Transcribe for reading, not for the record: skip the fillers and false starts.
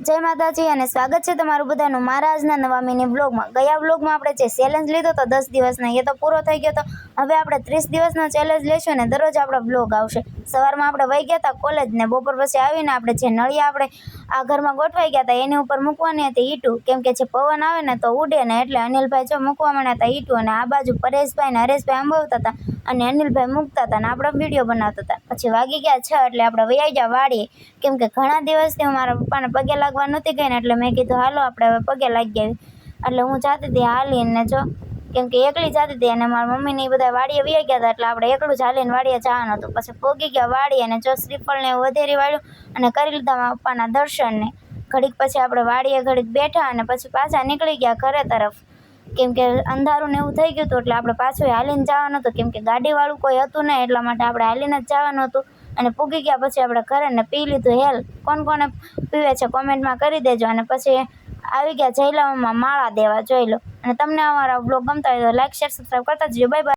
જય માતાજી અને સ્વાગત છે તમારું બધાનું મારા આજના નવા મિની વ્લોગમાં। ગયા વ્લોગમાં આપણે જે ચેલેન્જ લીધો તો 10 દિવસનો એ તો પૂરો થઈ ગયો તો હવે આપણે 30 દિવસનો ચેલેન્જ લેશું ને દરરોજ આપણો વ્લોગ આવશે। સવારમાં આપણે વહી ગયા હતા કોલેજ ને બપોર પછી આવીને આપણે જે નળિયા આપણે આ ઘરમાં ગોઠવાઈ ગયા હતા એની ઉપર મૂકવાની હતી ઈંટું, કેમ કે જે પવન આવે ને તો ઉડે ને, એટલે અનિલભાઈ જો મૂકવા માંડ્યા હતા ઈંટું અને આ બાજુ પરેશભાઈ ને હરેશભાઈ અંબાવતા હતા અને અનિલભાઈ મૂકતા હતા ને આપણે વિડીયો બનાવતા હતા। પછી વાગી ગયા 6 એટલે આપણે વહી ગયા વાડીએ, કેમ કે ઘણા દિવસથી હું મારા પપ્પાને પગે લાગવા નહોતી ગઈ ને એટલે મેં કીધું હાલો આપણે હવે પગે લાગી આવી। એટલે હું જાતી હતી હાલીને, જો કેમ કે એકલી જતી હતી અને મારા મમ્મીને એ બધા વાડીએ વહી ગયા હતા એટલે આપણે એકલું જ હાલીને વાડીએ જવાનું હતું। પછી પોગી ગયા વાડીએ અને જો શ્રીફળને એવું વધેરી વાળ્યું અને કરી લીધા મારા પપ્પાના દર્શનને। ઘડીક પછી આપણે વાડીએ ઘડીક બેઠા અને પછી પાછા નીકળી ગયા ઘરે તરફ, કેમ કે અંધારું ને એવું થઈ ગયું હતું એટલે આપણે પાછું હાલીને જવાનું હતું, કેમ કે ગાડીવાળું કોઈ હતું નહીં એટલા માટે આપણે હાલીને જ જવાનું હતું। અને પૂગી ગયા પછી આપણે ઘરે ને પી લીધું હેલ। કોણ કોને પીવે છે કોમેન્ટમાં કરી દેજો। અને પછી આવી ગયા જયલામાં માળા દેવા, જોઈ લો। અને તમને અમારા બ્લોગ ગમતા હોય તો લાઈક શેર સબસ્ક્રાઈબ કરતા જજો। Bye bye.